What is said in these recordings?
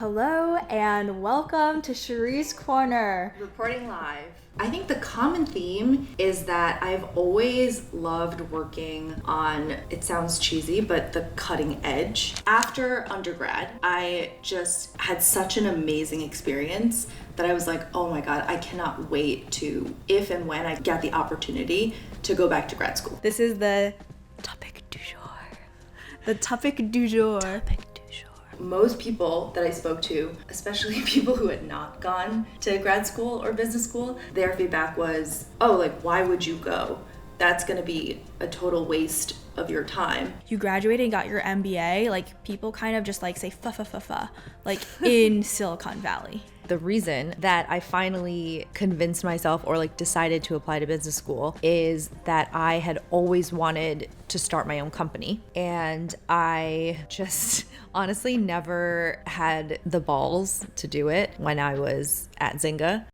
Hello and welcome to Cherie's Corner. Reporting live. I think the common theme is that I've always loved working on, it sounds cheesy, but the cutting edge. After undergrad, I just had such an amazing experience that I was like, oh my God, I cannot wait to, if and when I get the opportunity to go back to grad school. This is the topic du jour. The topic du jour. Most people that I spoke to, especially people who had not gone to grad school or business school, their feedback was, oh, like, why would you go? That's gonna be a total waste of your time. You graduated and got your MBA, like people kind of just like say fa, like in Silicon Valley. The reason that I finally convinced myself or like decided to apply to business school is that I had always wanted to start my own company. And I just honestly never had the balls to do it when I was at Zynga.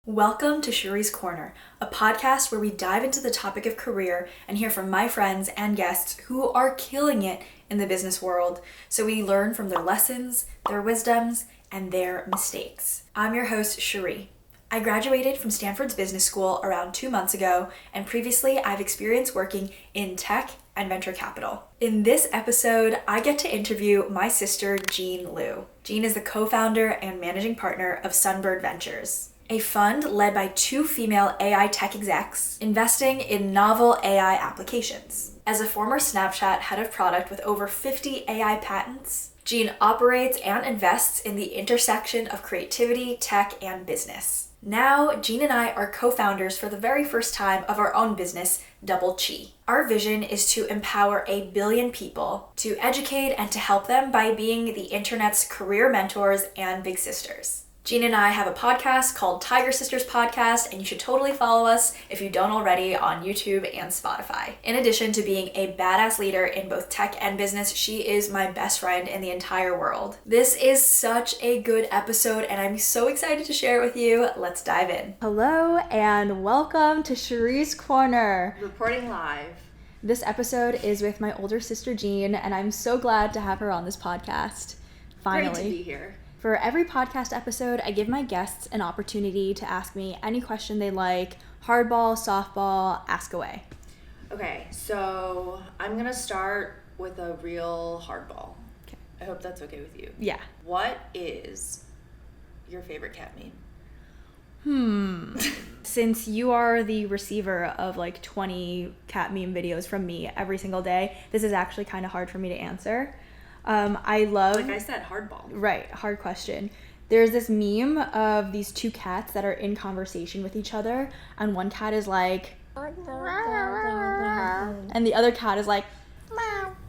Welcome to Cherie's Corner, a podcast where we dive into the topic of career and hear from my friends and guests who are killing it in the business world, so we learn from their lessons, their wisdoms, and their mistakes. I'm your host, Cherie. I graduated from Stanford's business school around 2 months ago, and previously I've experienced working in tech and venture capital. In this episode, I get to interview my sister, Jean Liu. Jean is the co-founder and managing partner of Sunbird Ventures, a fund led by 2 female AI tech execs investing in novel AI applications. As a former Snapchat head of product with over 50 AI patents, Jean operates and invests in the intersection of creativity, tech, and business. Now, Jean and I are co-founders for the very first time of our own business, Double Chi. Our vision is to empower 1 billion people, to educate and to help them by being the internet's career mentors and big sisters. Jean and I have a podcast called Tiger Sisters Podcast, and you should totally follow us if you don't already on YouTube and Spotify. In addition to being a badass leader in both tech and business, she is my best friend in the entire world. This is such a good episode, and I'm so excited to share it with you. Let's dive in. Hello, and welcome to Cherie's Corner. Reporting live. This episode is with my older sister, Jean, and I'm so glad to have her on this podcast. Finally. Great to be here. For every podcast episode, I give my guests an opportunity to ask me any question they like, hardball, softball, ask away. Okay, so I'm gonna start with a real hardball. Okay. I hope that's okay with you. Yeah. What is your favorite cat meme? Since you are the receiver of like 20 cat meme videos from me every single day, this is actually kind of hard for me to answer. I love... Like I said, hardball. Right, hard question. There's this meme of these 2 cats that are in conversation with each other, and one cat is like... and the other cat is like... I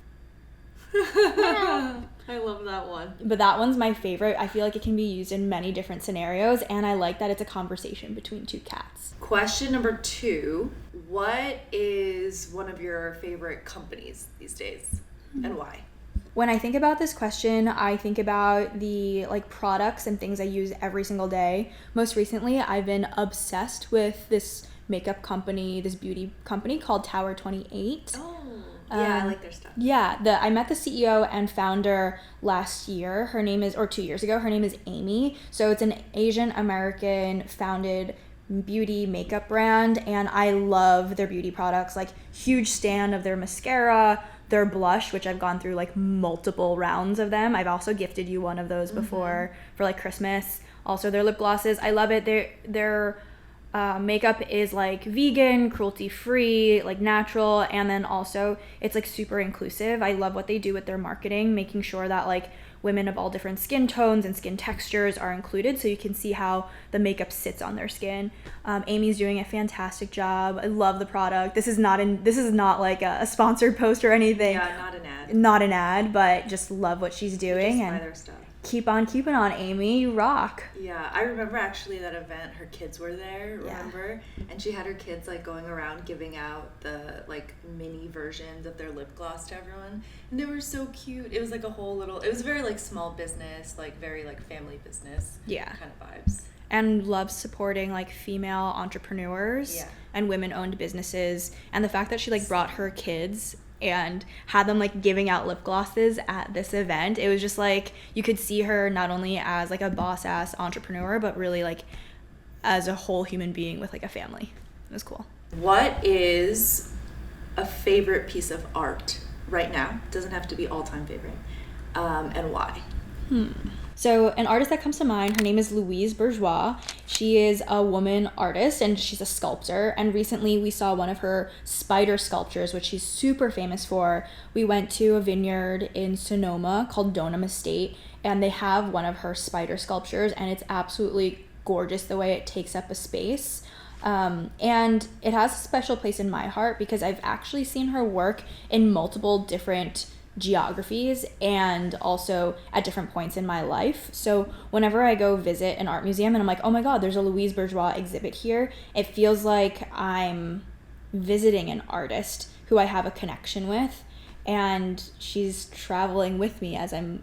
love that one. But that one's my favorite. I feel like it can be used in many different scenarios, and I like that it's a conversation between 2 cats. Question number 2. What is one of your favorite companies these days, and why? When I think about this question, I think about the like products and things I use every single day. Most recently, I've been obsessed with this makeup company, this beauty company called Tower 28. Oh, yeah, I like their stuff. Yeah, I met the CEO and founder last year. Her name is, or 2 years ago, her name is Amy. So it's an Asian American founded beauty makeup brand, and I love their beauty products. Like, huge stan of their mascara, their blush, which I've gone through like multiple rounds of them. I've also gifted you one of those before for like Christmas. Also their lip glosses, I love it. Their makeup is like vegan, cruelty free, like natural, and then also it's like super inclusive. I love what they do with their marketing, making sure that like women of all different skin tones and skin textures are included, so you can see how the makeup sits on their skin. Amy's doing a fantastic job. I love the product. This is not like a sponsored post or anything. Yeah, not an ad. Not an ad, but just love what she's doing. Just and buy their stuff. Keep on keeping on, Amy. You rock. Yeah, I remember actually that event, her kids were there, remember? Yeah. And she had her kids like going around giving out the like mini versions of their lip gloss to everyone. And they were so cute. It was like a whole little, it was very like small business, like very like family business Yeah. kind of vibes. and loves supporting like female entrepreneurs and women-owned businesses. And the fact that she like brought her kids and had them like giving out lip glosses at this event, it was just like you could see her not only as like a boss ass entrepreneur, but really like as a whole human being with like a family. It was cool. What is a favorite piece of art right now? Doesn't have to be all-time favorite. And why? So an artist that comes to mind, her name is Louise Bourgeois. She is a woman artist and she's a sculptor. And recently we saw one of her spider sculptures, which she's super famous for. We went to a vineyard in Sonoma called Donham Estate, and they have one of her spider sculptures, and it's absolutely gorgeous the way it takes up a space. And it has a special place in my heart because I've actually seen her work in multiple different geographies and also at different points in my life. So whenever I go visit an art museum and I'm like, oh my God, there's a Louise Bourgeois exhibit here, it feels like I'm visiting an artist who I have a connection with, and she's traveling with me as I'm,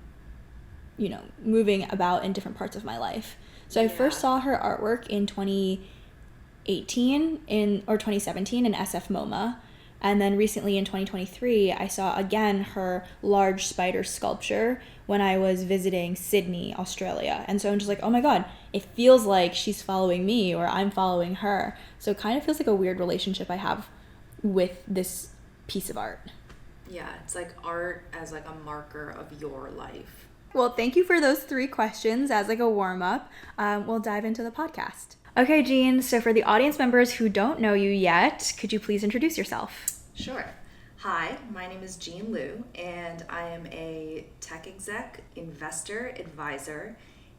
you know, moving about in different parts of my life. So I first saw her artwork in 2017 in SF MoMA. And then recently in 2023, I saw again her large spider sculpture when I was visiting Sydney, Australia. And so I'm just like, oh my God, it feels like she's following me or I'm following her. So it kind of feels like a weird relationship I have with this piece of art. Yeah, it's like art as like a marker of your life. Well, thank you for those 3 questions as like a warm-up. We'll dive into the podcast. Okay, Jean, so for the audience members who don't know you yet, could you please introduce yourself? Sure. Hi, my name is Jean Liu, and I am a tech exec, investor, advisor,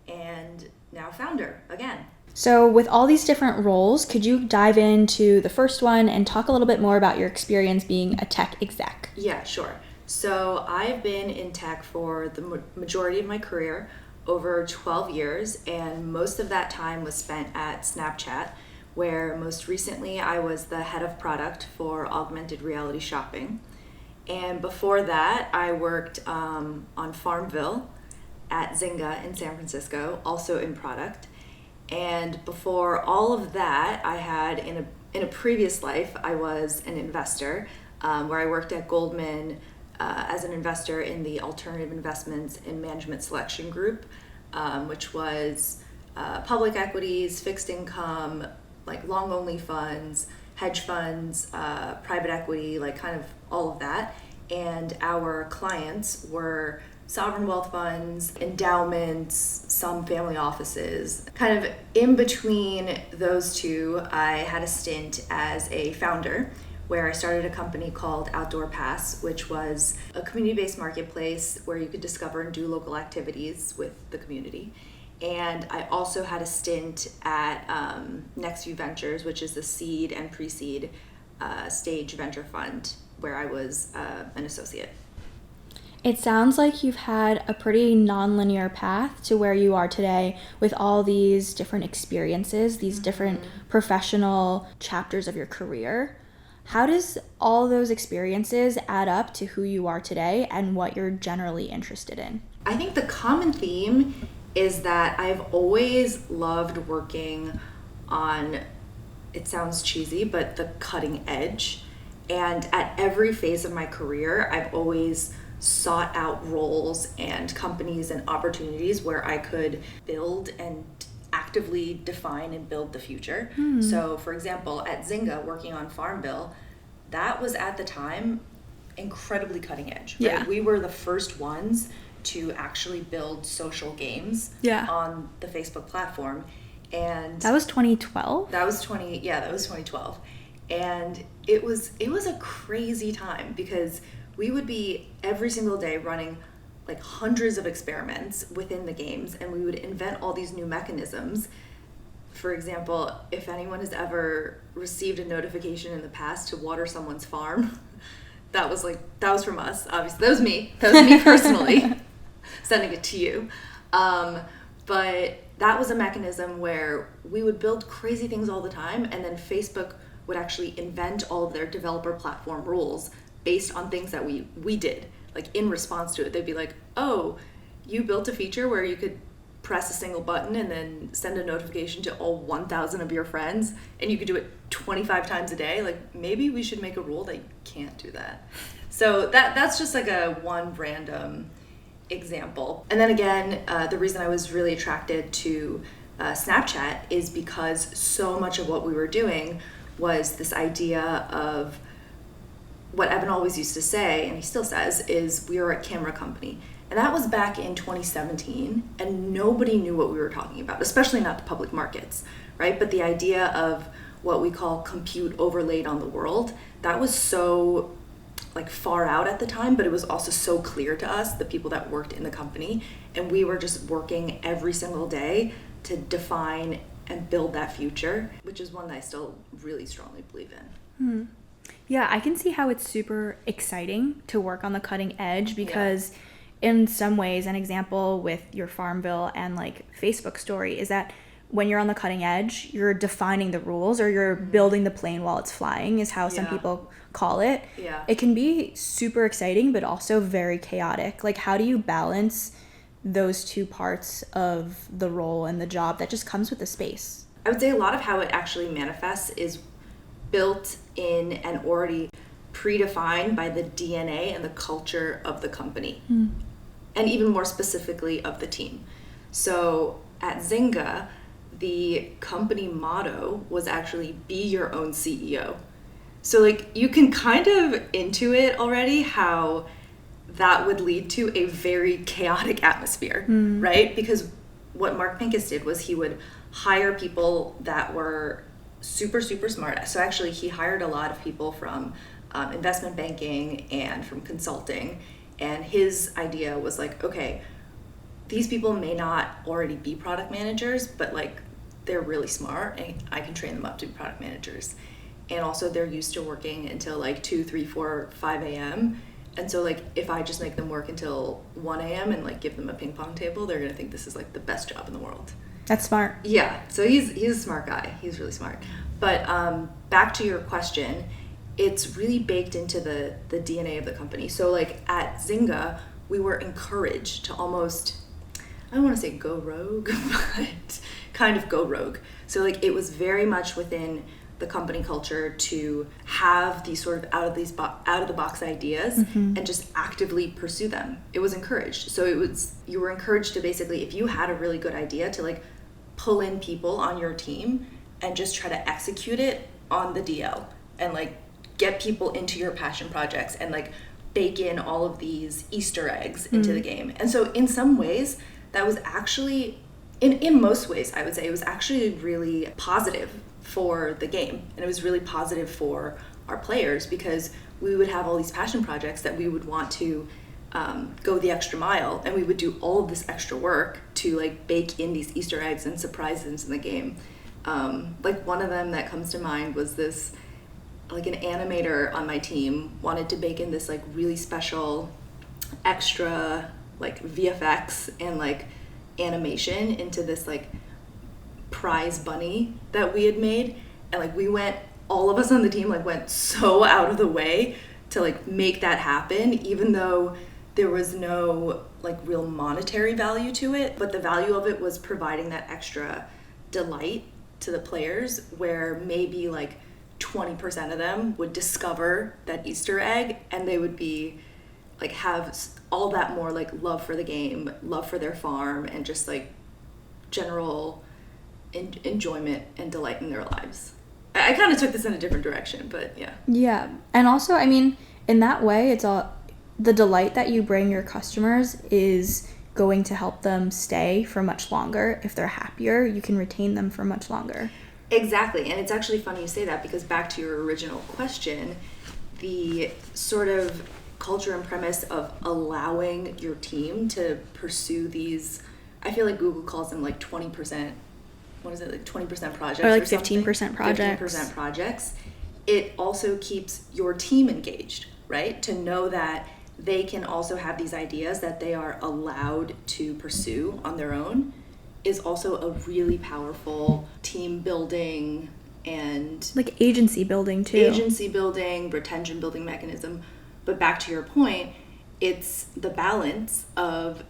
and now founder again. So with all these different roles, could you dive into the first one and talk a little bit more about your experience being a tech exec? Yeah, sure. So I've been in tech for the majority of my career, over 12 years, and most of that time was spent at Snapchat, where most recently I was the head of product for augmented reality shopping. And before that, I worked on Farmville at Zynga in San Francisco, also in product. And before all of that, I had in a previous life, I was an investor, where I worked at Goldman as an investor in the alternative investments and management selection group, which was public equities, fixed income, like long only funds, hedge funds, private equity, like kind of all of that. And our clients were sovereign wealth funds, endowments, some family offices. Kind of in between those two, I had a stint as a founder where I started a company called Outdoor Pass, which was a community-based marketplace where you could discover and do local activities with the community. And I also had a stint at MBA Ventures, which is the seed and pre-seed stage venture fund, where I was an associate. It sounds like you've had a pretty non-linear path to where you are today with all these different experiences, these different professional chapters of your career. How does all those experiences add up to who you are today and what you're generally interested in? I think the common theme is that I've always loved working on, it sounds cheesy, but the cutting edge. And at every phase of my career, I've always sought out roles and companies and opportunities where I could build and actively define and build the future. So for example, at Zynga, working on Farmville, that was at the time incredibly cutting edge. Right? Yeah. We were the first ones to actually build social games on the Facebook platform. And that was 2012? That was 2012. And it was a crazy time because we would be every single day running like hundreds of experiments within the games, and we would invent all these new mechanisms. For example, if anyone has ever received a notification in the past to water someone's farm, that was from us, obviously. That was me personally sending it to you. But that was a mechanism where we would build crazy things all the time, and then Facebook would actually invent all of their developer platform rules based on things that we did. Like in response to it, they'd be like, oh, you built a feature where you could press a single button and then send a notification to all 1,000 of your friends, and you could do it 25 times a day. Like, maybe we should make a rule that you can't do that. So that's just like a one random example. And then again, the reason I was really attracted to Snapchat is because so much of what we were doing was this idea of what Evan always used to say, and he still says, is we are a camera company. And that was back in 2017, and nobody knew what we were talking about, especially not the public markets, right? But the idea of what we call compute overlaid on the world, that was so like far out at the time, but it was also so clear to us, the people that worked in the company, and we were just working every single day to define and build that future, which is one that I still really strongly believe in. Yeah, I can see how it's super exciting to work on the cutting edge because in some ways, an example with your Farmville and like Facebook story is that when you're on the cutting edge, you're defining the rules, or you're building the plane while it's flying, is how some people call it. Yeah. It can be super exciting, but also very chaotic. Like, how do you balance those two parts of the role and the job that just comes with the space? I would say a lot of how it actually manifests is built in and already predefined by the DNA and the culture of the company, and even more specifically of the team. So at Zynga, the company motto was actually be your own CEO. So like you can kind of intuit already how that would lead to a very chaotic atmosphere, right? Because what Mark Pincus did was he would hire people that were super, super smart. So actually he hired a lot of people from investment banking and from consulting. And his idea was like, okay, these people may not already be product managers, but like they're really smart and I can train them up to be product managers. And also they're used to working until like 2, 3, 4, 5 a.m. And so like if I just make them work until 1 a.m. and like give them a ping pong table, they're gonna think this is like the best job in the world. That's smart. Yeah, so he's a smart guy. He's really smart. But back to your question, it's really baked into the DNA of the company. So like at Zynga, we were encouraged to almost, I don't want to say go rogue, but kind of go rogue. So like it was very much within the company culture to have these sort of out of the box ideas and just actively pursue them. It was encouraged. So you were encouraged to basically, if you had a really good idea, to like pull in people on your team and just try to execute it on the DL and like get people into your passion projects and like bake in all of these Easter eggs into the game. And so in some ways that was actually, in most ways I would say it was actually really positive for the game, and it was really positive for our players because we would have all these passion projects that we would want to go the extra mile, and we would do all of this extra work to like bake in these Easter eggs and surprises in the game. Like one of them that comes to mind was this, like an animator on my team wanted to bake in this like really special extra like VFX and like animation into this like prize bunny that we had made, and like we went, all of us on the team like went so out of the way to like make that happen, even though there was no like real monetary value to it, but the value of it was providing that extra delight to the players, where maybe like 20% of them would discover that Easter egg and they would be like have all that more like love for the game, love for their farm, and just like general enjoyment and delight in their lives. I kind of took this in a different direction, but yeah. Yeah, and also, I mean, in that way, it's all the delight that you bring your customers is going to help them stay for much longer. If they're happier, you can retain them for much longer. Exactly, and it's actually funny you say that, because back to your original question, the sort of culture and premise of allowing your team to pursue these, I feel like Google calls them like 20%, what is it, like 20% projects or like 15% projects. 15% projects. It also keeps your team engaged, right? To know that they can also have these ideas that they are allowed to pursue on their own is also a really powerful team building and like agency building too. Agency building, retention building mechanism. But back to your point, it's the balance of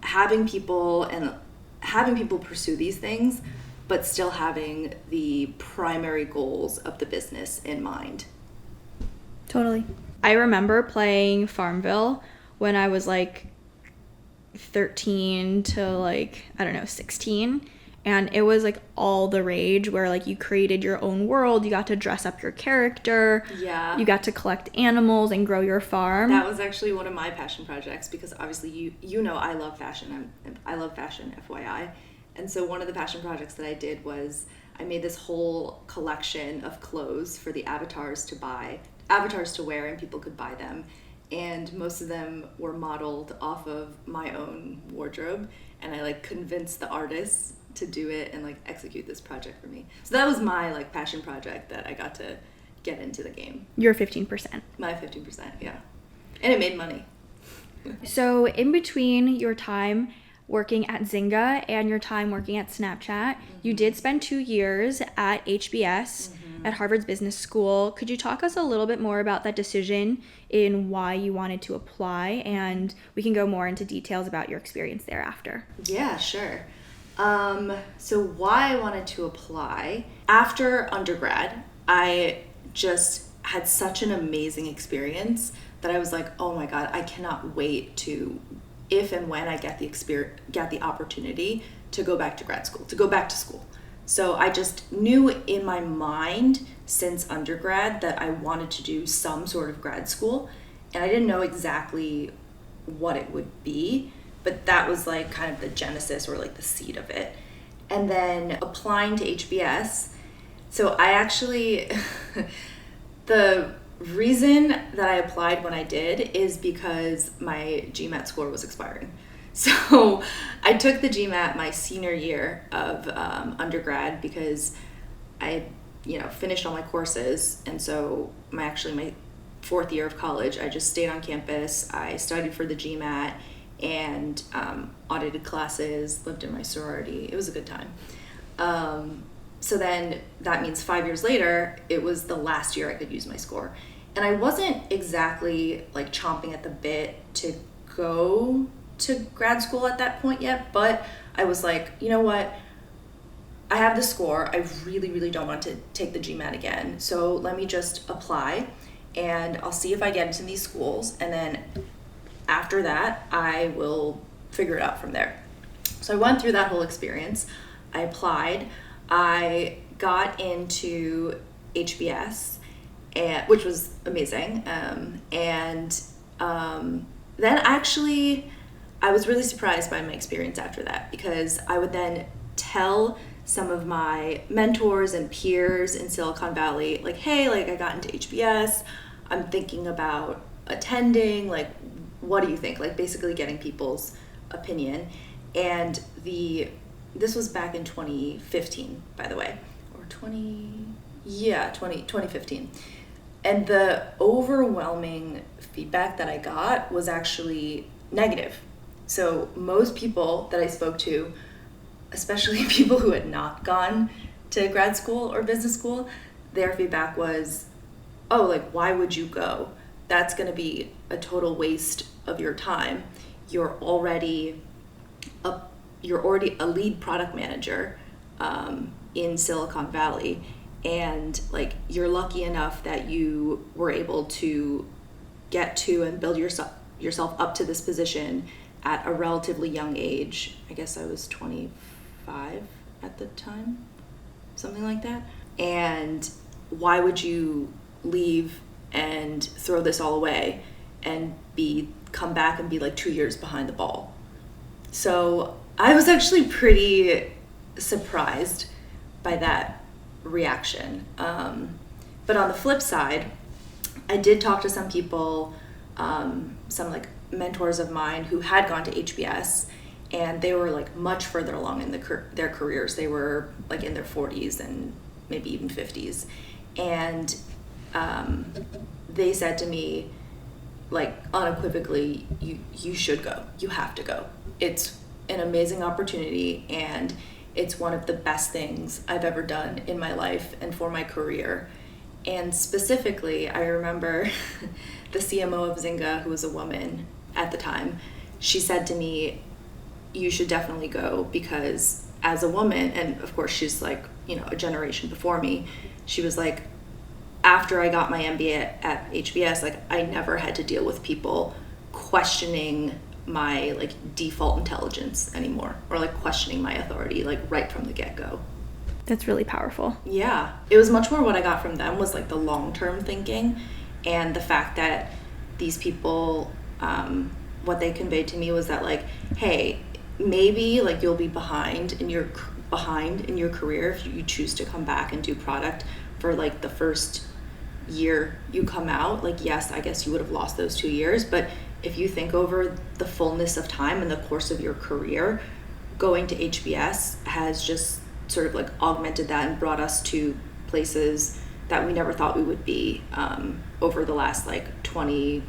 having people and having people pursue these things, but still having the primary goals of the business in mind. Totally. I remember playing Farmville when I was like 13 to like, I don't know, 16. And it was like all the rage where like you created your own world. You got to dress up your character. Yeah. You got to collect animals and grow your farm. That was actually one of my passion projects because obviously you know I love fashion. I love fashion, FYI. And so one of the passion projects that I did was I made this whole collection of clothes for the avatars to wear, and people could buy them. And most of them were modeled off of my own wardrobe, and I like convinced the artists to do it and like execute this project for me. So that was my like passion project that I got to get into the game. Your 15%. My 15%, yeah. And it made money. So in between your time working at Zynga and your time working at Snapchat, you did spend 2 years at HBS, at Harvard's Business School. Could you talk us a little bit more about that decision in why you wanted to apply? And we can go more into details about your experience there after. Yeah, sure. So why I wanted to apply, after undergrad, I just had such an amazing experience that I was like, oh my God, I cannot wait to, if and when I get the opportunity to go back to grad school, to go back to school. So I just knew in my mind since undergrad that I wanted to do some sort of grad school, and I didn't know exactly what it would be, but that was like kind of the genesis or like the seed of it. And then applying to HBS. So I actually, the reason that I applied when I did is because my GMAT score was expiring. So I took the GMAT my senior year of undergrad because I, finished all my courses. And so my fourth year of college, I just stayed on campus. I studied for the GMAT and audited classes, lived in my sorority. It was a good time. So then that means 5 years later, it was the last year I could use my score. And I wasn't exactly like chomping at the bit to go to grad school at that point yet, but I was like, you know what? I have the score. I really, really don't want to take the GMAT again. So let me just apply and I'll see if I get into these schools. And then after that, I will figure it out from there. So I went through that whole experience. I applied. I got into HBS, which was amazing. Then actually, I was really surprised by my experience after that, because I would then tell some of my mentors and peers in Silicon Valley, like, hey, like I got into HBS, I'm thinking about attending, like, what do you think? Like basically getting people's opinion. And this was back in 2015, by the way, or 2015. And the overwhelming feedback that I got was actually negative. So most people that I spoke to, especially people who had not gone to grad school or business school, their feedback was, oh, like, why would you go? That's going to be a total waste of your time. You're already a lead product manager in Silicon Valley, and like you're lucky enough that you were able to get to and build yourself up to this position at a relatively young age. I guess I was 25 at the time, something like that. And why would you leave and throw this all away and come back and be like 2 years behind the ball? So I was actually pretty surprised by that reaction. But on the flip side, I did talk to some people, some like mentors of mine who had gone to HBS, and they were like much further along in their careers. They were like in their 40s and maybe even 50s. And they said to me, like unequivocally, you should go. You have to go. It's an amazing opportunity, and it's one of the best things I've ever done in my life and for my career. And specifically, I remember the CMO of Zynga, who was a woman at the time, she said to me, you should definitely go, because as a woman, and of course she's like, you know, a generation before me, she was like, after I got my MBA at HBS, like I never had to deal with people questioning my like default intelligence anymore, or like questioning my authority, like right from the get-go. That's really powerful. Yeah, it was much more what I got from them was like the long-term thinking, and the fact that these people, what they conveyed to me was that like, hey, maybe like you'll be behind in your career if you choose to come back and do product for like the first year you come out. Like, yes, I guess you would have lost those 2 years, but if you think over the fullness of time in the course of your career, going to HBS has just sort of like augmented that and brought us to places that we never thought we would be over the last like 20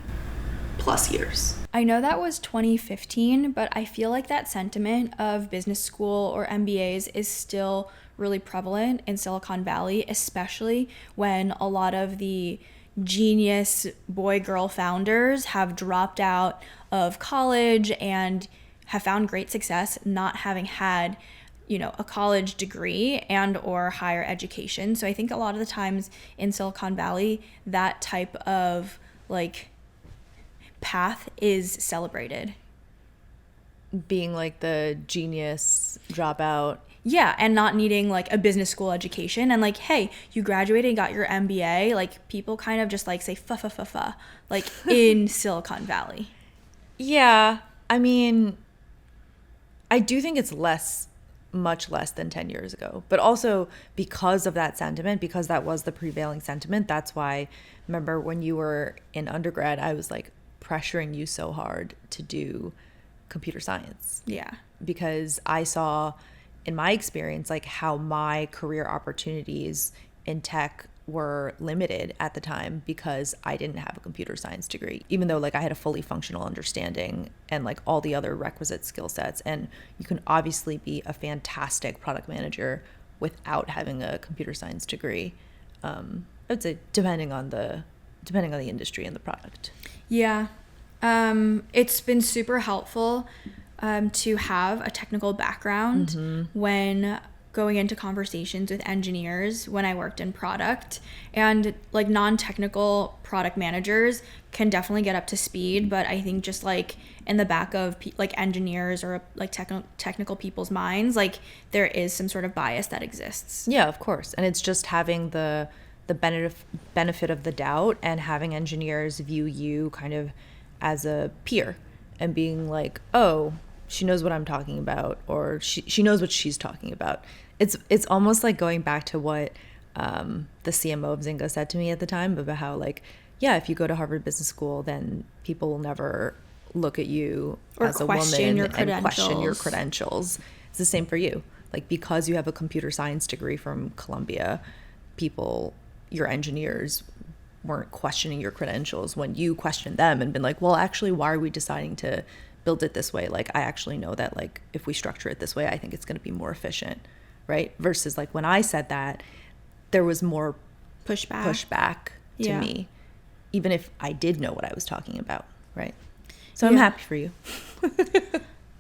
plus years. I know that was 2015, but I feel like that sentiment of business school or MBAs is still really prevalent in Silicon Valley, especially when a lot of the genius boy-girl founders have dropped out of college and have found great success not having had, you know, a college degree and or higher education. So I think a lot of the times in Silicon Valley, that type of like path is celebrated. Being like the genius dropout. Yeah, and not needing like a business school education, and like, hey, you graduated and got your MBA, like people kind of just like say fa like in Silicon Valley. Yeah, I mean, I do think it's much less than 10 years ago, but also because of that sentiment, because that was the prevailing sentiment, that's why, remember when you were in undergrad, I was like pressuring you so hard to do computer science. Yeah. Because I saw in my experience like how my career opportunities in tech were limited at the time because I didn't have a computer science degree, even though like I had a fully functional understanding and like all the other requisite skill sets. And you can obviously be a fantastic product manager without having a computer science degree. I would say depending on the industry and the product. Yeah. It's been super helpful to have a technical background when going into conversations with engineers when I worked in product, and like non-technical product managers can definitely get up to speed, but I think just like in the back of like engineers or like technical people's minds, like there is some sort of bias that exists. Yeah, of course. And it's just having the benefit of the doubt and having engineers view you kind of as a peer and being like, oh, she knows what I'm talking about, or she knows what she's talking about. It's almost like going back to what the CMO of Zynga said to me at the time about how like, yeah, if you go to Harvard Business School, then people will never look at you or as a woman and question your credentials. It's the same for you. Like because you have a computer science degree from Columbia, your engineers weren't questioning your credentials when you questioned them and been like, well, actually, why are we deciding to build it this way? Like, I actually know that like if we structure it this way, I think it's going to be more efficient, right? Versus like when I said that, there was more pushback to me, even if I did know what I was talking about, right? So I'm happy for you.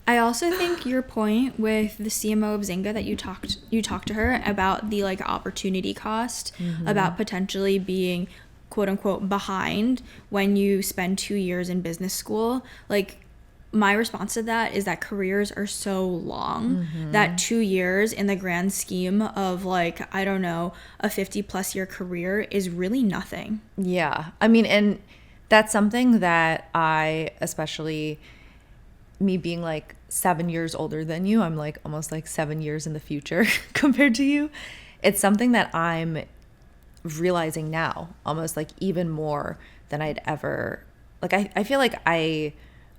I also think your point with the CMO of Zynga that you talked to her about the like opportunity cost, about potentially being quote unquote behind when you spend 2 years in business school. Like my response to that is that careers are so long that 2 years in the grand scheme of like, I don't know, a 50+ year career is really nothing. Yeah. I mean, and that's something that I, especially me being like 7 years older than you, I'm like almost like 7 years in the future compared to you. It's something that I'm realizing now almost like even more than I'd ever, like I feel like I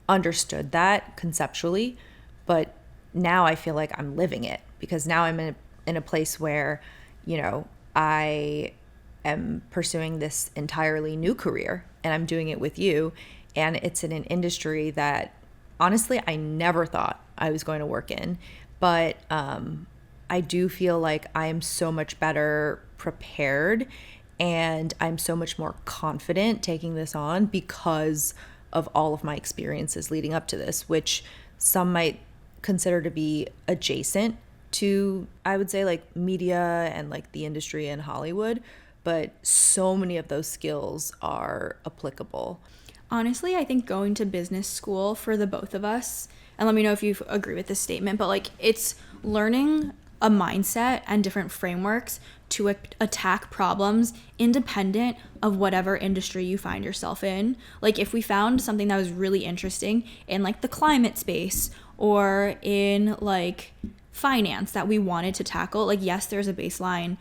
understood that conceptually, but now I feel like I'm living it because now I'm in a place where, you know, I am pursuing this entirely new career and I'm doing it with you, and it's in an industry that honestly I never thought I was going to work in, but I do feel like I am so much better prepared and I'm so much more confident taking this on because of all of my experiences leading up to this, which some might consider to be adjacent to, I would say, like media and like the industry in Hollywood, but so many of those skills are applicable. Honestly, I think going to business school for the both of us, and let me know if you agree with this statement, but like it's learning a mindset and different frameworks to attack problems independent of whatever industry you find yourself in. Like if we found something that was really interesting in like the climate space or in like finance that we wanted to tackle, like yes, there's a baseline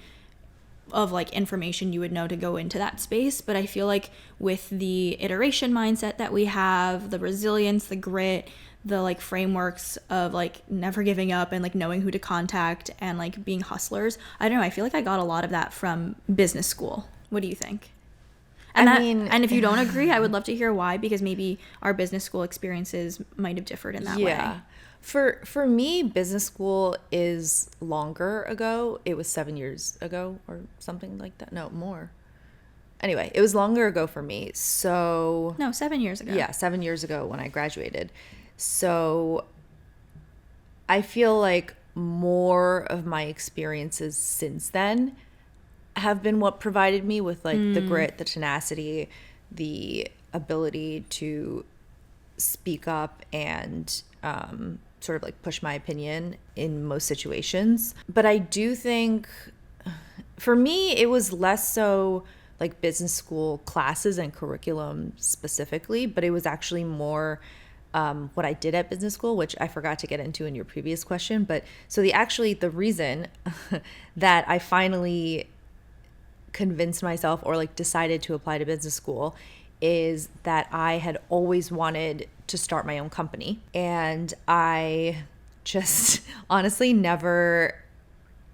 of like information you would know to go into that space, but I feel like with the iteration mindset that we have, the resilience, the grit, the like frameworks of like never giving up and like knowing who to contact and like being hustlers, I don't know, I feel like I got a lot of that from business school. What do you think? And and if you don't agree, I would love to hear why, because maybe our business school experiences might have differed in that way. For me, business school is longer ago. It was 7 years ago or something like that. No, more. Anyway, it was longer ago for me. So no, 7 years ago. Yeah, 7 years ago when I graduated. So I feel like more of my experiences since then have been what provided me with like the grit, the tenacity, the ability to speak up and sort of like push my opinion in most situations. But I do think for me, it was less so like business school classes and curriculum specifically, but it was actually more what I did at business school, which I forgot to get into in your previous question. But so the reason that I finally convinced myself or like decided to apply to business school is that I had always wanted to start my own company. And I just honestly never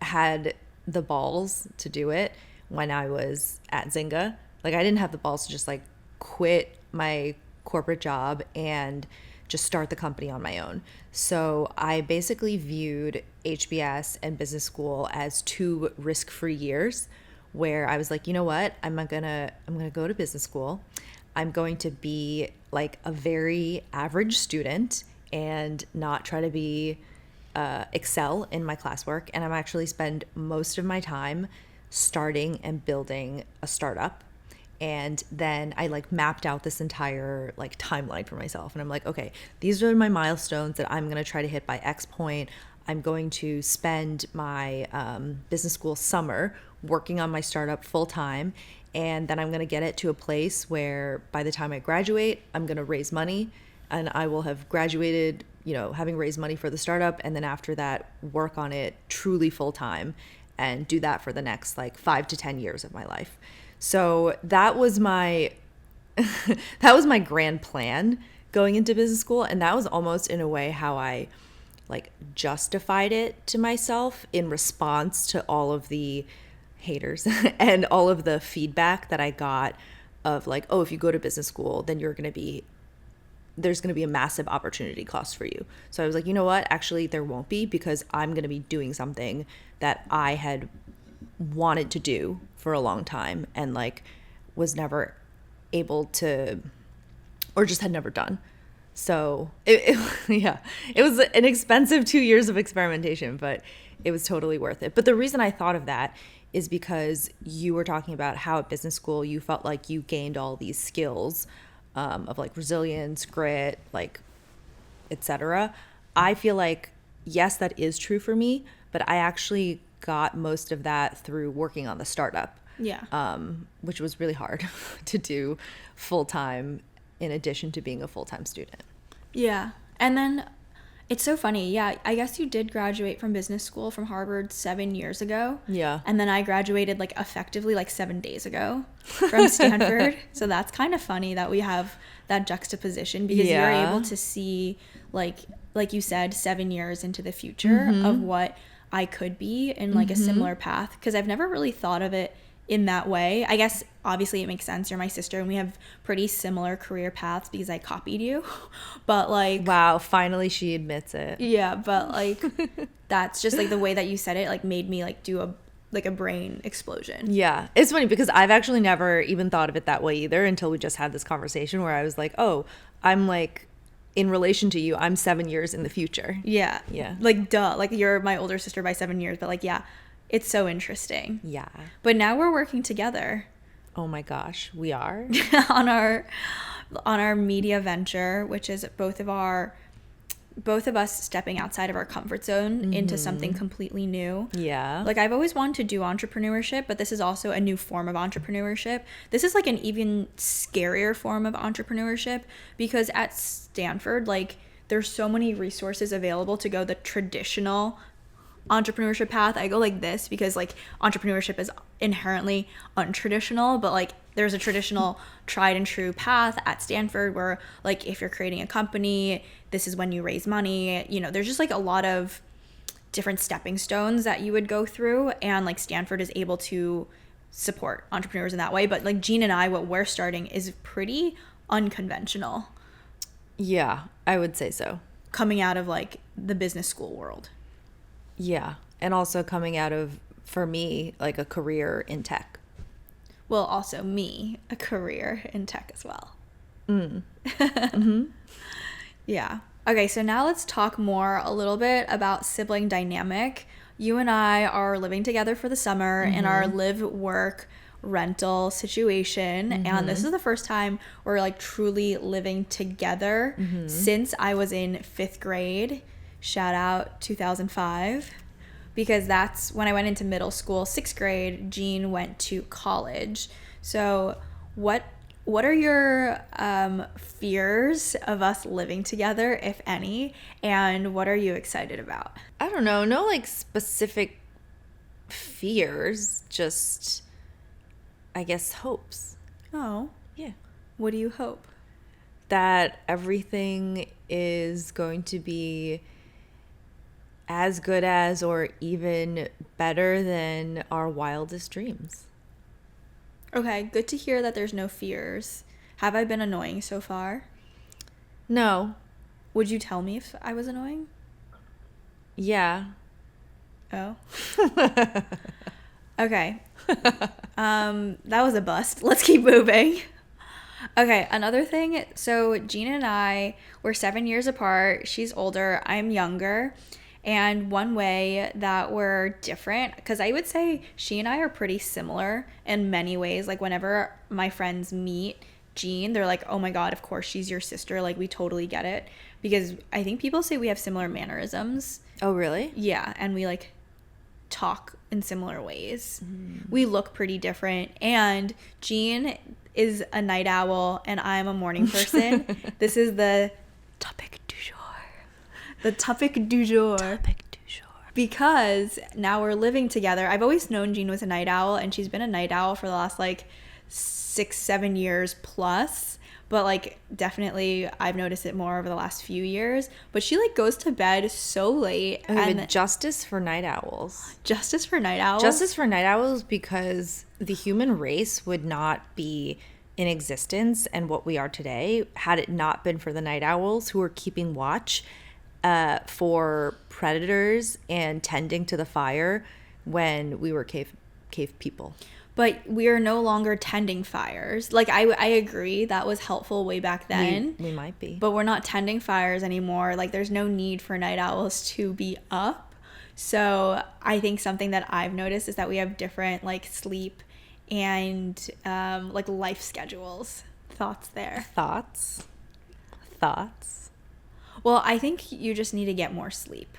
had the balls to do it when I was at Zynga. Like I didn't have the balls to just like quit my corporate job and just start the company on my own. So I basically viewed HBS and business school as 2 risk-free years where I was like, you know what? I'm gonna go to business school. I'm going to be like a very average student and not try to be excel in my classwork. And I'm actually spend most of my time starting and building a startup. And then I like mapped out this entire like timeline for myself. And I'm like, okay, these are my milestones that I'm going to try to hit by X point. I'm going to spend my business school summer working on my startup full time. And then I'm going to get it to a place where by the time I graduate, I'm going to raise money and I will have graduated, you know, having raised money for the startup. And then after that, work on it truly full time and do that for the next like 5 to 10 years of my life. So that was my grand plan going into business school. And that was almost in a way how I like justified it to myself in response to all of the haters and all of the feedback that I got of like, oh, if you go to business school, then there's going to be a massive opportunity cost for you. So I was like, you know what? Actually, there won't be, because I'm going to be doing something that I had wanted to do for a long time and like was never able to, or just had never done. So it was an expensive 2 years of experimentation, but it was totally worth it. But the reason I thought of that is because you were talking about how at business school you felt like you gained all these skills of like resilience, grit, like etc. I feel like, yes, that is true for me, but I actually got most of that through working on the startup. Yeah. Which was really hard to do full time in addition to being a full-time student. Yeah. And then it's so funny. Yeah, I guess you did graduate from business school from Harvard 7 years ago. Yeah. And then I graduated like effectively like 7 days ago from Stanford. So that's kind of funny that we have that juxtaposition, because you're able to see like you said, 7 years into the future of what I could be in like a similar path, because I've never really thought of it in that way. I guess obviously it makes sense. You're my sister and we have pretty similar career paths because I copied you. But like, wow, finally she admits it. Yeah, but like that's just like the way that you said it like made me like do a brain explosion. Yeah, it's funny because I've actually never even thought of it that way either until we just had this conversation where I was like, oh, I'm like in relation to you, I'm 7 years in the future. Yeah. Yeah. Like, duh. Like, you're my older sister by 7 years, but like, yeah, it's so interesting. Yeah. But now we're working together Oh my gosh, we are. on our media venture, which is both of us stepping outside of our comfort zone into something completely new. Yeah. Like, I've always wanted to do entrepreneurship, but this is also a new form of entrepreneurship. This is like an even scarier form of entrepreneurship because at Stanford, like, there's so many resources available to go the traditional entrepreneurship path. I go like this because like entrepreneurship is inherently untraditional, but like there's a traditional tried and true path at Stanford where like if you're creating a company, this is when you raise money. You know, there's just like a lot of different stepping stones that you would go through, and like Stanford is able to support entrepreneurs in that way. But like Jean and I, what we're starting is pretty unconventional Yeah, I would say so. coming out of like the business school world. Yeah. And also coming out of, for me, like a career in tech. Well, also me, a career in tech as well. Yeah. Okay, so now let's talk more a little bit about sibling dynamic. You and I are living together for the summer in our live work rental situation, and this is the first time we're like truly living together since I was in 5th grade. Shout out 2005, because that's when I went into middle school. 6th grade, Jean went to college. So what are your fears of us living together, if any, and what are you excited about? I don't know. No like specific fears, just, I guess, hopes. Oh, Yeah. what do you hope? That everything is going to be as good as or even better than our wildest dreams. Okay, good to hear that there's no fears. Have I been annoying so far? No. Would you tell me if I was annoying? Yeah. Oh. Okay. That was a bust. Let's keep moving. Okay, another thing. So Gina and I, we're 7 years apart. She's older. I'm younger. And one way that we're different, because I would say she and I are pretty similar in many ways. Like whenever my friends meet Jean, they're like, oh my God, of course she's your sister. Like we totally get it. Because I think people say we have similar mannerisms. Oh, really? Yeah, and we like talk in similar ways. We look pretty different. And Jean is a night owl and I'm a morning person. This is the topic du jour. The topic du jour. Topic du jour. Because now we're living together. I've always known Jean was a night owl, and she's been a night owl for the last like 6-7 years plus. But like definitely I've noticed it more over the last few years. But she like goes to bed so late. Okay, and but justice for night owls. justice for night owls. Justice for night owls, because the human race would not be in existence and what we are today had it not been for the night owls who were keeping watch for predators and tending to the fire when we were cave people. But we are no longer tending fires. Like I agree that was helpful way back then. We might be. But we're not tending fires anymore. Like there's no need for night owls to be up. So I think something that I've noticed is that we have different like sleep and like life schedules. Thoughts there? Thoughts? Well, I think you just need to get more sleep.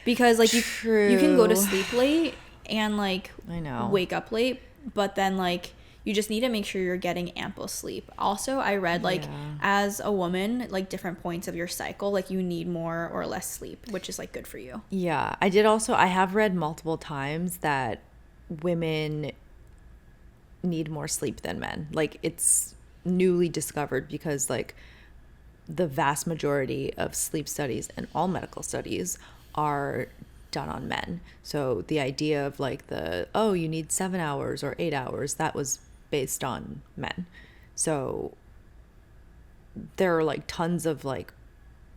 Because like you True. can go to sleep late and like I know. wake up late, but then like you just need to make sure you're getting ample sleep. Also, I read like as a woman, like different points of your cycle, like you need more or less sleep, which is like good for you. Yeah, I have read multiple times that women need more sleep than men. Like it's newly discovered because like the vast majority of sleep studies and all medical studies are done on men. So the idea of like you need 7 hours or 8 hours, that was based on men. So there are like tons of like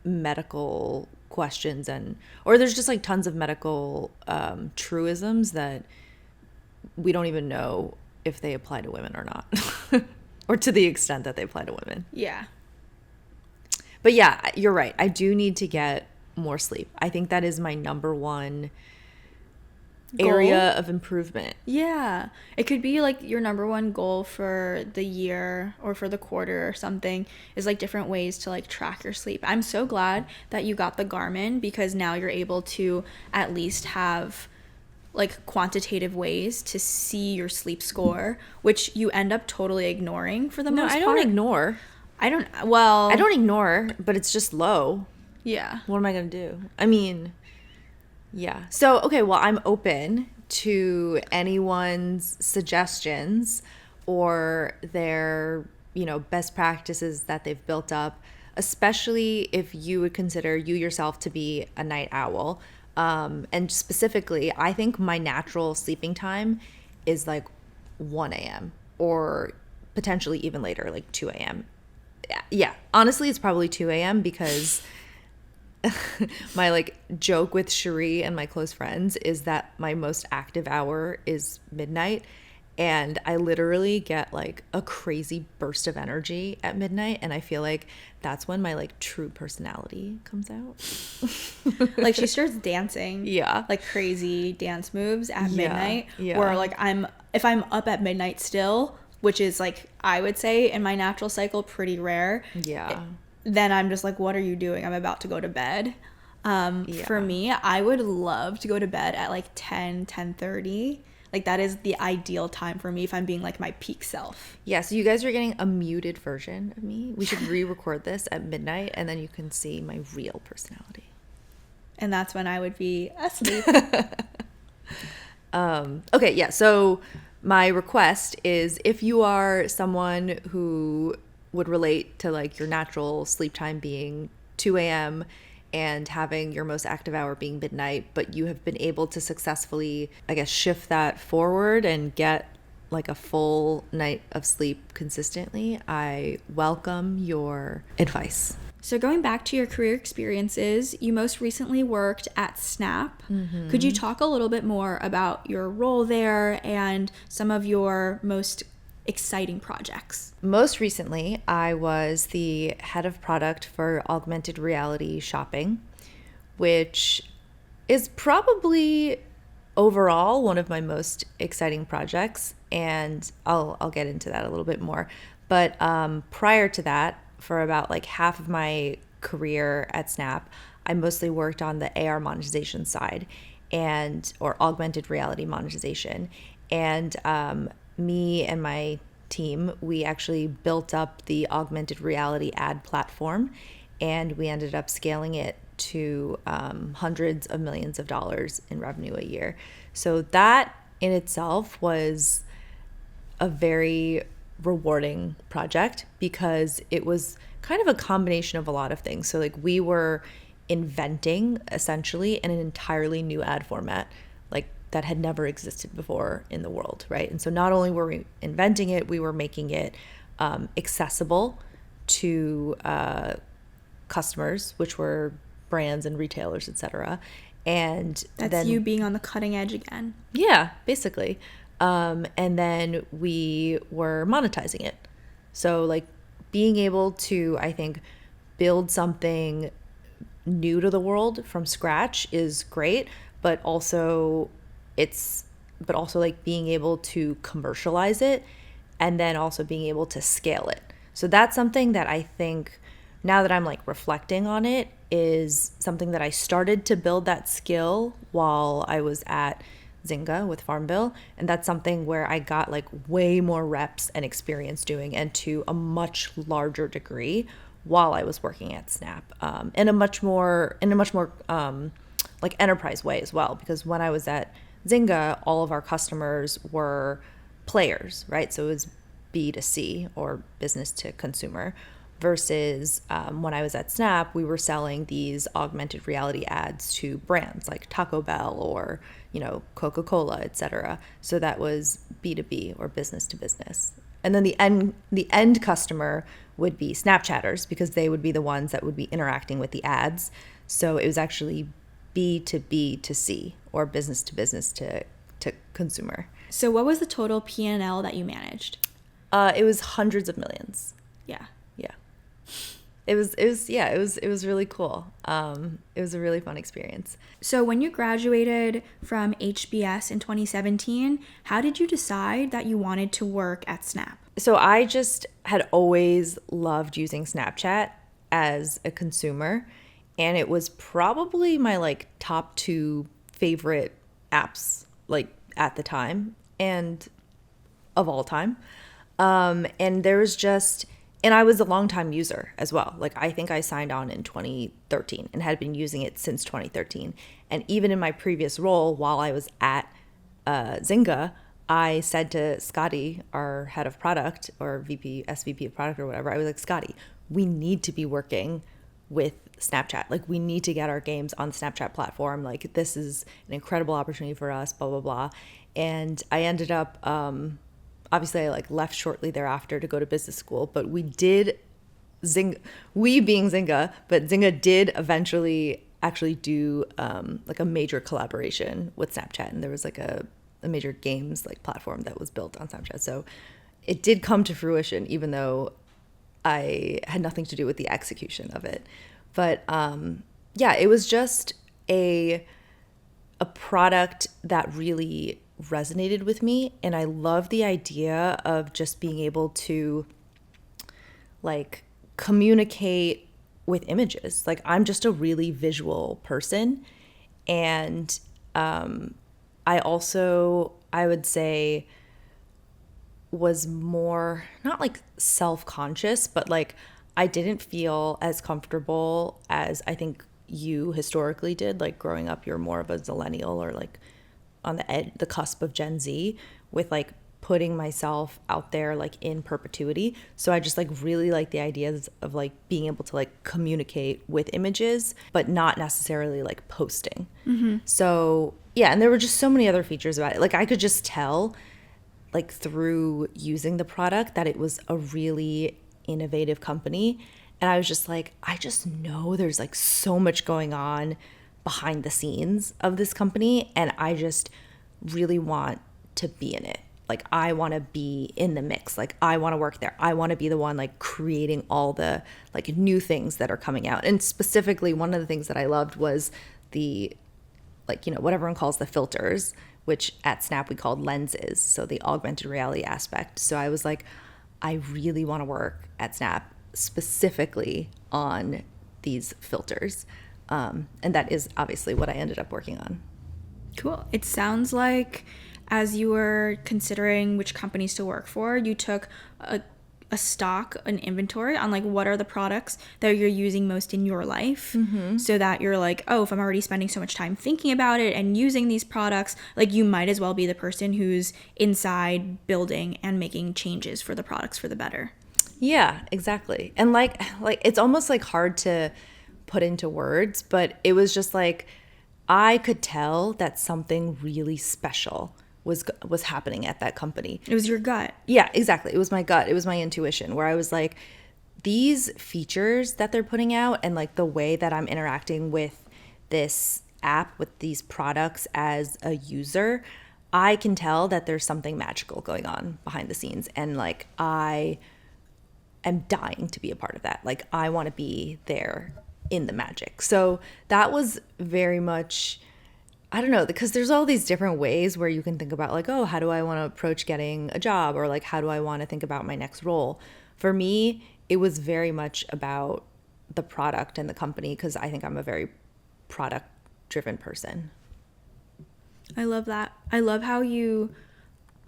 medical questions or there's just like tons of medical truisms that we don't even know if they apply to women or not or to the extent that they apply to women. Yeah. But yeah, you're right. I do need to get more sleep. I think that is my number one area of improvement. Yeah. It could be like your number one goal for the year or for the quarter or something is like different ways to like track your sleep. I'm so glad that you got the Garmin because now you're able to at least have like quantitative ways to see your sleep score, which you end up totally ignoring for the most part. No, I don't ignore. I don't ignore, but it's just low. Yeah. What am I going to do? I mean, yeah. So, okay, well, I'm open to anyone's suggestions or their, best practices that they've built up, especially if you would consider you yourself to be a night owl. And specifically, I think my natural sleeping time is like 1 a.m. or potentially even later, like 2 a.m. Yeah, honestly, it's probably 2 a.m. because my like joke with Cherie and my close friends is that my most active hour is midnight. And I literally get like a crazy burst of energy at midnight. And I feel like that's when my like true personality comes out. Like she starts dancing. Yeah. Like crazy dance moves at midnight. Yeah. Where like if I'm up at midnight still, which is like, I would say in my natural cycle, pretty rare. Yeah. Then I'm just like, what are you doing? I'm about to go to bed. For me, I would love to go to bed at like 10:30. Like that is the ideal time for me if I'm being like my peak self. Yeah, so you guys are getting a muted version of me. We should re-record this at midnight and then you can see my real personality. And that's when I would be asleep. Okay, yeah, so my request is if you are someone who would relate to like your natural sleep time being 2 a.m. and having your most active hour being midnight, but you have been able to successfully, I guess, shift that forward and get like a full night of sleep consistently, I welcome your advice. So going back to your career experiences, you most recently worked at Snap. Mm-hmm. Could you talk a little bit more about your role there and some of your most exciting projects? Most recently, I was the head of product for augmented reality shopping, which is probably overall one of my most exciting projects, and I'll get into that a little bit more. But prior to that, for about like half of my career at Snap, I mostly worked on the AR monetization side or augmented reality monetization. And me and my team, we actually built up the augmented reality ad platform, and we ended up scaling it to hundreds of millions of dollars in revenue a year. So that in itself was a very rewarding project because it was kind of a combination of a lot of things. So like we were inventing essentially an entirely new ad format, like that had never existed before in the world, right? And so not only were we inventing it, we were making it accessible to customers, which were brands and retailers, etc. And that's then you being on the cutting edge again. Yeah, basically. And then we were monetizing it. So like being able to, I think, build something new to the world from scratch is great, but also like being able to commercialize it and then also being able to scale it. So that's something that I think now that I'm like reflecting on it is something that I started to build that skill while I was at Zynga with Farmville, and that's something where I got like way more reps and experience doing, and to a much larger degree while I was working at Snap, in a much more like enterprise way as well, because when I was at Zynga, all of our customers were players, right? So it was B2C or business to consumer, versus when I was at Snap, we were selling these augmented reality ads to brands like Taco Bell or, Coca-Cola, etc. So that was B2B or business to business. And then the end customer would be Snapchatters, because they would be the ones that would be interacting with the ads. So it was actually B to B to C, or business to consumer. So what was the total P&L that you managed? It was hundreds of millions. Yeah. Yeah. It was really cool. It was a really fun experience. So when you graduated from HBS in 2017, how did you decide that you wanted to work at Snap? So I just had always loved using Snapchat as a consumer, and it was probably my like top 2 favorite apps like at the time and of all time. And there was just, and I was a longtime user as well. Like I think I signed on in 2013 and had been using it since 2013. And even in my previous role, while I was at Zynga, I said to Scotty, our head of product or SVP of product or whatever, I was like, Scotty, we need to be working with Snapchat. Like we need to get our games on the Snapchat platform. Like this is an incredible opportunity for us, blah, blah, blah. And I ended up, obviously I like left shortly thereafter to go to business school, but we being Zynga, but Zynga did eventually actually do like a major collaboration with Snapchat. And there was like a major games like platform that was built on Snapchat. So it did come to fruition, even though I had nothing to do with the execution of it. But yeah, it was just a product that really resonated with me. And I love the idea of just being able to like communicate with images. Like I'm just a really visual person. And I would say was more not like self-conscious, but like I didn't feel as comfortable as I think you historically did. Like growing up, you're more of a millennial or like on the cusp of Gen Z with like putting myself out there like in perpetuity. So I just like really like the ideas of like being able to like communicate with images, but not necessarily like posting. Mm-hmm. So yeah, and there were just so many other features about it. Like I could just tell like through using the product that it was a really innovative company. And I was just like, I just know there's like so much going on behind the scenes of this company. And I just really want to be in it. Like I want to be in the mix. Like I want to work there. I want to be the one like creating all the like new things that are coming out. And specifically one of the things that I loved was the like, you know, what everyone calls the filters, which at Snap we called lenses. So the augmented reality aspect. So I was like, I really want to work at Snap specifically on these filters. And that is obviously what I ended up working on. Cool. It sounds like as you were considering which companies to work for, you took an inventory on like what are the products that you're using most in your life, so that you're like, oh, if I'm already spending so much time thinking about it and using these products, like you might as well be the person who's inside building and making changes for the products for the better. Yeah, exactly. And like it's almost like hard to put into words, but it was just like I could tell that something really special was happening at that company. It was your gut. Yeah, exactly. It was my gut. It was my intuition where I was like, these features that they're putting out and like the way that I'm interacting with this app, with these products as a user, I can tell that there's something magical going on behind the scenes. And like, I am dying to be a part of that. Like, I want to be there in the magic. So that was very much, I don't know, because there's all these different ways where you can think about like, oh, how do I want to approach getting a job? Or like, how do I want to think about my next role? For me, it was very much about the product and the company because I think I'm a very product-driven person. I love that. I love how you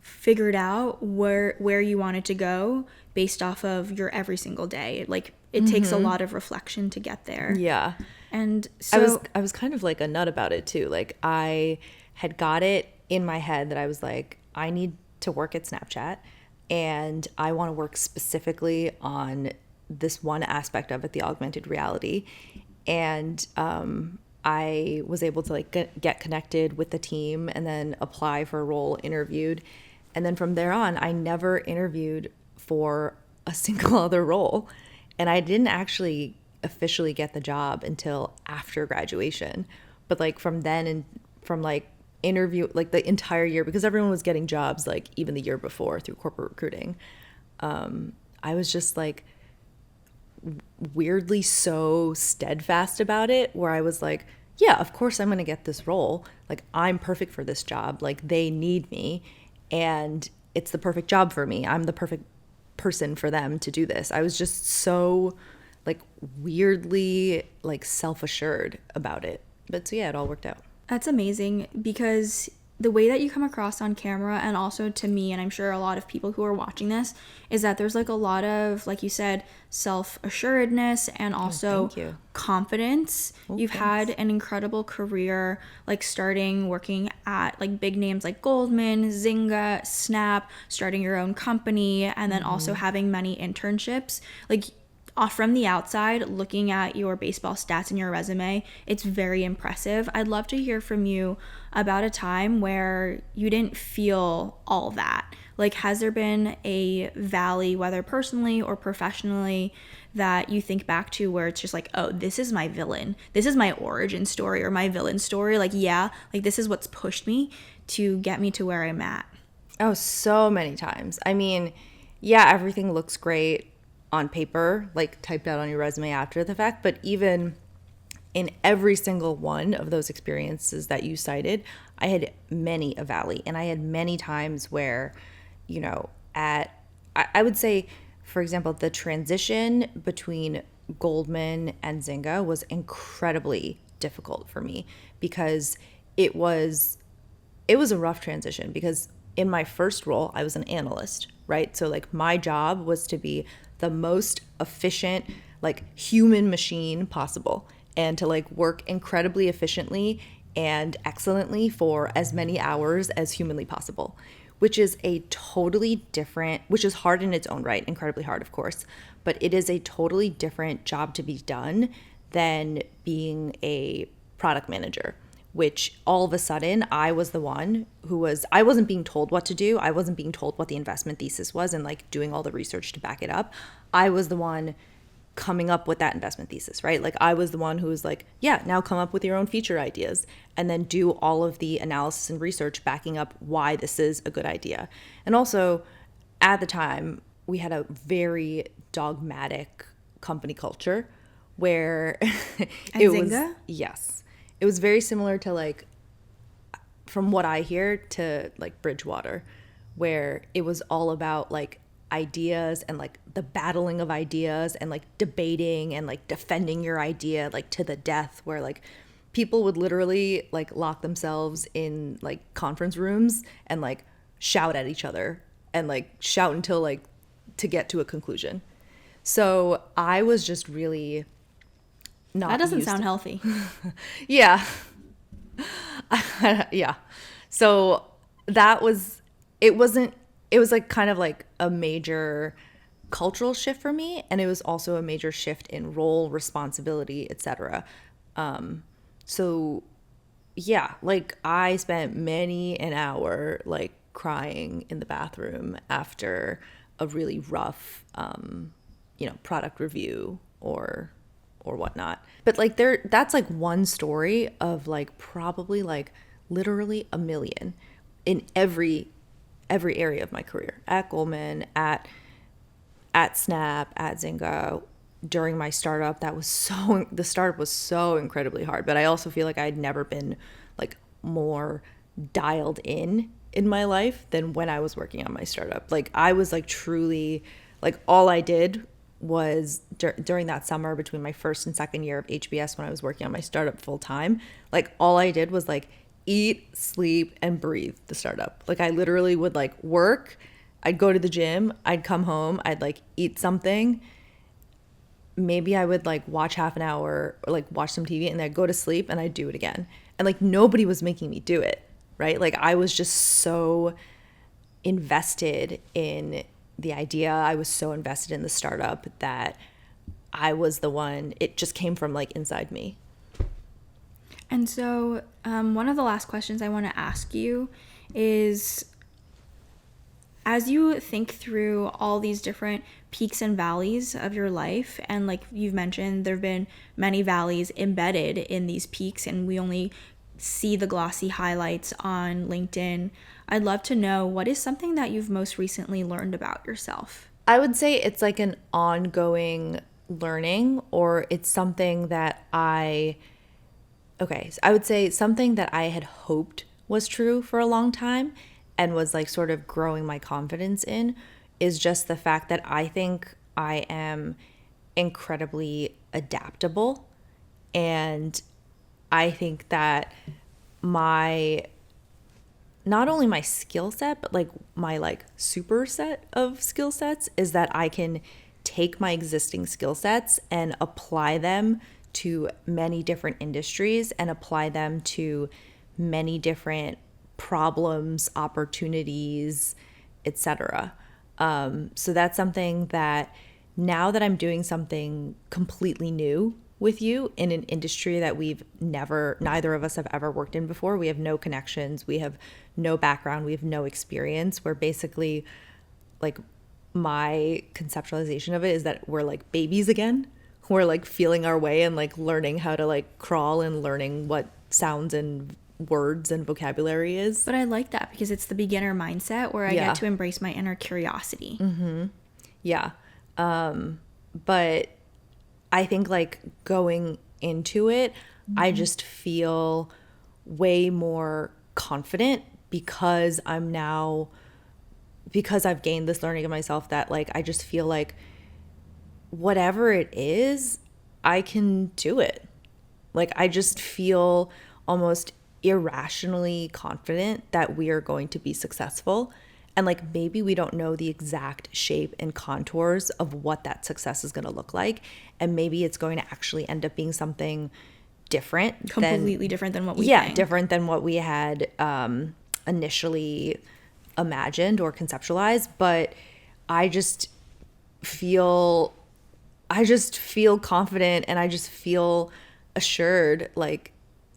figured out where you wanted to go based off of your every single day. Like, it takes a lot of reflection to get there. Yeah. And so I was kind of like a nut about it too. Like I had got it in my head that I was like, I need to work at Snapchat and I want to work specifically on this one aspect of it, the augmented reality. And I was able to like get connected with the team and then apply for a role, interviewed. And then from there on, I never interviewed for a single other role. And I didn't actually officially get the job until after graduation. But like from then and from like interview, like the entire year, because everyone was getting jobs like even the year before through corporate recruiting. I was just like weirdly so steadfast about it, where I was like, yeah, of course I'm going to get this role. Like, I'm perfect for this job. Like, they need me, and it's the perfect job for me. I'm the perfect person for them to do this. I was just so like weirdly like self-assured about it. But so yeah, it all worked out. That's amazing, because the way that you come across on camera, and also to me, and I'm sure a lot of people who are watching this, is that there's like a lot of, like you said, self-assuredness and also confidence. You've had an incredible career, like starting working at like big names like Goldman, Zynga, Snap, starting your own company, and then also having many internships. Like, from the outside, looking at your baseball stats and your resume, it's very impressive. I'd love to hear from you about a time where you didn't feel all that. Like, has there been a valley, whether personally or professionally, that you think back to where it's just like, oh, this is my villain. This is my origin story or my villain story. Like, yeah, like this is what's pushed me to get me to where I'm at. Oh, so many times. I mean, yeah, everything looks great on paper, like typed out on your resume after the fact, but even in every single one of those experiences that you cited, I had many a valley, and I had many times where, you know, I would say, for example, the transition between Goldman and Zynga was incredibly difficult for me, because it was a rough transition, because in my first role, I was an analyst, right? So like my job was to be the most efficient, like human machine possible, and to like work incredibly efficiently and excellently for as many hours as humanly possible, which is a totally different, which is hard in its own right, incredibly hard, of course, but it is a totally different job to be done than being a product manager, which all of a sudden I was the one I wasn't being told what to do. I wasn't being told what the investment thesis was and like doing all the research to back it up. I was the one coming up with that investment thesis, right? Like, I was the one who was like, yeah, now come up with your own feature ideas, and then do all of the analysis and research backing up why this is a good idea. And also, at the time, we had a very dogmatic company culture where it was, yes, it was very similar to like, from what I hear, to like Bridgewater, where it was all about like ideas and like the battling of ideas and like debating and like defending your idea like to the death, where like people would literally like lock themselves in like conference rooms and like shout at each other and like shout until like to get to a conclusion. So I was just really not. That doesn't sound healthy. Yeah. Yeah. So that was, it was like kind of like a major cultural shift for me, and it was also a major shift in role, responsibility, etc. So yeah, like I spent many an hour like crying in the bathroom after a really rough product review or whatnot. But like that's like one story of like probably like literally a million in every area of my career, at Goldman, at Snap, at Zynga. During my startup, the startup was so incredibly hard, but I also feel like I'd never been like more dialed in my life than when I was working on my startup. Like I was like truly, like all I did was during that summer between my first and second year of HBS, when I was working on my startup full time, like all I did was like eat, sleep, and breathe the startup. Like I literally would like work, I'd go to the gym, I'd come home, I'd like eat something, maybe I would like watch half an hour or like watch some TV, and then I'd go to sleep and I'd do it again. And like nobody was making me do it, right? Like I was just so invested in the idea, I was so invested in the startup that I was the one, it just came from like inside me. And so one of the last questions I want to ask you is, as you think through all these different peaks and valleys of your life, and like you've mentioned, there have been many valleys embedded in these peaks, and we only see the glossy highlights on LinkedIn. I'd love to know, what is something that you've most recently learned about yourself? I would say it's like an ongoing learning, or it's something that I would say something that I had hoped was true for a long time and was like sort of growing my confidence in, is just the fact that I think I am incredibly adaptable. And I think that not only my skill set, but like my like superset of skill sets is that I can take my existing skill sets and apply them to many different industries and apply them to many different problems, opportunities, etc. So that's something that now that I'm doing something completely new with you in an industry that neither of us have ever worked in before. We have no connections. We have no background. We have no experience. We're basically like, my conceptualization of it is that we're like babies again. We're like feeling our way and like learning how to like crawl and learning what sounds and words and vocabulary is. But I like that because it's the beginner mindset where I get to embrace my inner curiosity. Mm-hmm. Yeah. But I think like going into it, I just feel way more confident because I've gained this learning of myself that like, I just feel like whatever it is, I can do it. Like, I just feel almost irrationally confident that we are going to be successful. And like, maybe we don't know the exact shape and contours of what that success is going to look like. And maybe it's going to actually end up being something different. Completely different than what we think. Different than what we had initially imagined or conceptualized. But I just feel confident, and I just feel assured, like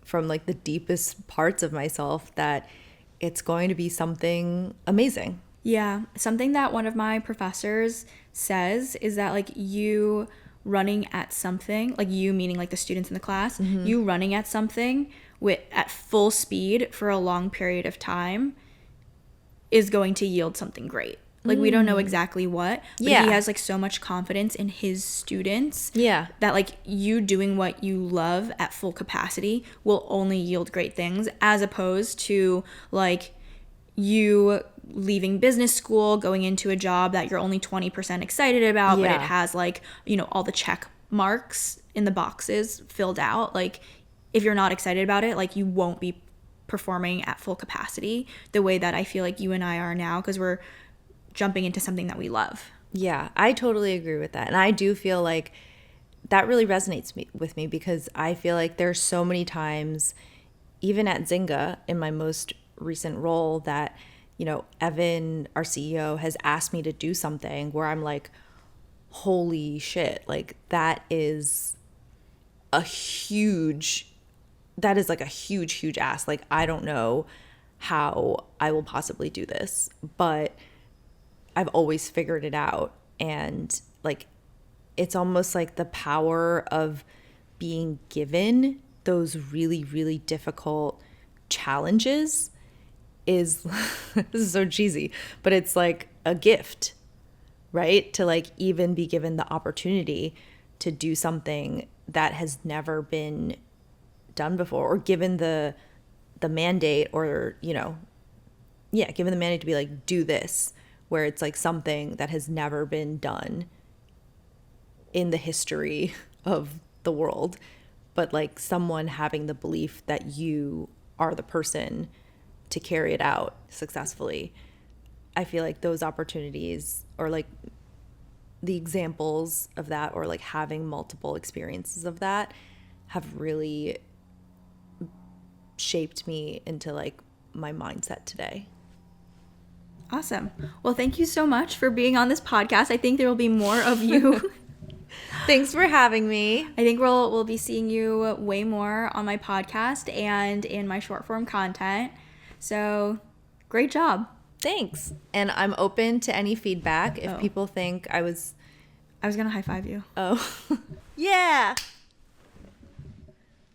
from like the deepest parts of myself, that it's going to be something amazing. Yeah. Something that one of my professors says is that like you running at something, like you meaning like the students in the class, you running at something at full speed for a long period of time is going to yield something great. Like, we don't know exactly what, but he has like so much confidence in his students that like you doing what you love at full capacity will only yield great things, as opposed to like you leaving business school, going into a job that you're only 20% excited about, but it has like, you know, all the check marks in the boxes filled out. Like, if you're not excited about it, like you won't be performing at full capacity the way that I feel like you and I are now, because we're jumping into something that we love. Yeah, I totally agree with that. And I do feel like that really resonates with me, because I feel like there's so many times, even at Zynga in my most recent role, that, you know, Evan, our CEO, has asked me to do something where I'm like, holy shit, like that is like a huge ask. Like, I don't know how I will possibly do this, but I've always figured it out. And like, it's almost like the power of being given those really, really difficult challenges is this is so cheesy, but it's like a gift, right? To like even be given the opportunity to do something that has never been done before, or given the mandate, or, you know, given the mandate to be like, do this, where it's like something that has never been done in the history of the world, but like someone having the belief that you are the person to carry it out successfully. I feel like those opportunities, or like the examples of that, or like having multiple experiences of that, have really shaped me into like my mindset today. Awesome. Well, thank you so much for being on this podcast. I think there will be more of you. Thanks for having me. I think we'll be seeing you way more on my podcast and in my short form content. So, great job. Thanks. And I'm open to any feedback if people think I was going to high five you. Oh. Yeah.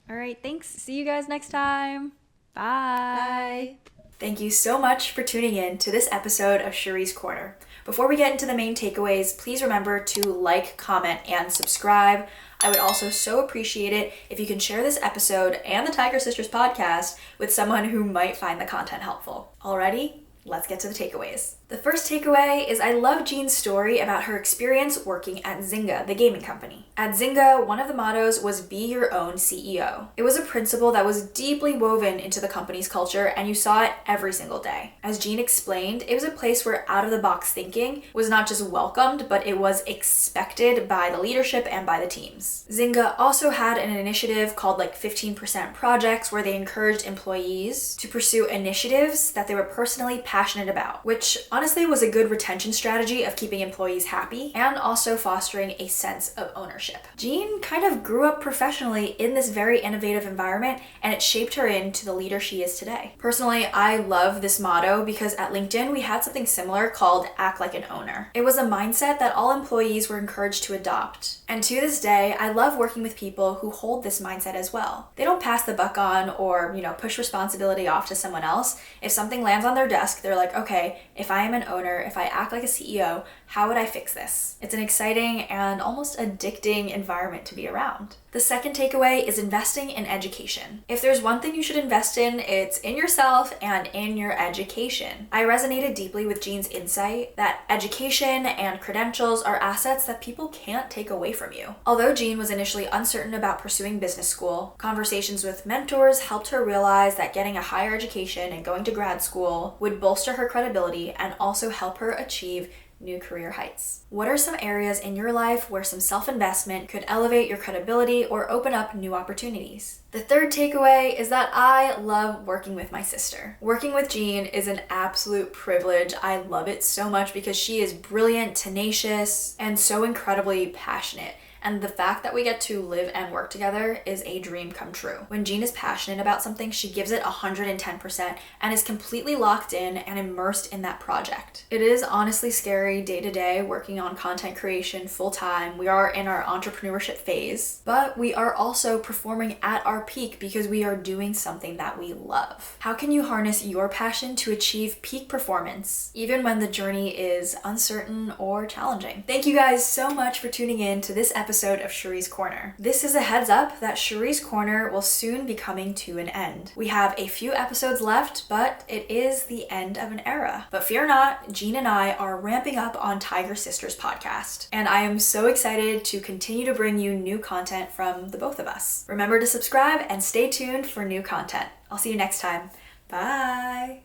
All right, thanks. See you guys next time. Bye. Bye. Thank you so much for tuning in to this episode of Cherie's Corner. Before we get into the main takeaways, please remember to like, comment, and subscribe. I would also so appreciate it if you can share this episode and the Tiger Sisters podcast with someone who might find the content helpful. Alrighty, let's get to the takeaways. The first takeaway is I love Jean's story about her experience working at Zynga, the gaming company. At Zynga, one of the mottos was be your own CEO. It was a principle that was deeply woven into the company's culture, and you saw it every single day. As Jean explained, it was a place where out-of-the-box thinking was not just welcomed, but it was expected by the leadership and by the teams. Zynga also had an initiative called 15% projects where they encouraged employees to pursue initiatives that they were personally passionate about, which honestly was a good retention strategy of keeping employees happy and also fostering a sense of ownership. Jean kind of grew up professionally in this very innovative environment, and it shaped her into the leader she is today. Personally, I love this motto because at LinkedIn we had something similar called act like an owner. It was a mindset that all employees were encouraged to adopt. And to this day, I love working with people who hold this mindset as well. They don't pass the buck on or, push responsibility off to someone else. If something lands on their desk, they're like, okay, if I am an owner, if I act like a CEO, how would I fix this? It's an exciting and almost addicting environment to be around. The second takeaway is investing in education. If there's one thing you should invest in, it's in yourself and in your education. I resonated deeply with Jean's insight that education and credentials are assets that people can't take away from you. Although Jean was initially uncertain about pursuing business school, conversations with mentors helped her realize that getting a higher education and going to grad school would bolster her credibility and also help her achieve new career heights. What are some areas in your life where some self-investment could elevate your credibility or open up new opportunities? The third takeaway is that I love working with my sister. Working with Jean is an absolute privilege. I love it so much because she is brilliant, tenacious, and so incredibly passionate. And the fact that we get to live and work together is a dream come true. When Jean is passionate about something, she gives it 110% and is completely locked in and immersed in that project. It is honestly scary day to day working on content creation full time. We are in our entrepreneurship phase, but we are also performing at our peak because we are doing something that we love. How can you harness your passion to achieve peak performance, even when the journey is uncertain or challenging? Thank you guys so much for tuning in to this episode of Cherie's Corner. This is a heads up that Cherie's Corner will soon be coming to an end. We have a few episodes left, but it is the end of an era. But fear not, Jean and I are ramping up on Tiger Sisters podcast, and I am so excited to continue to bring you new content from the both of us. Remember to subscribe and stay tuned for new content. I'll see you next time. Bye!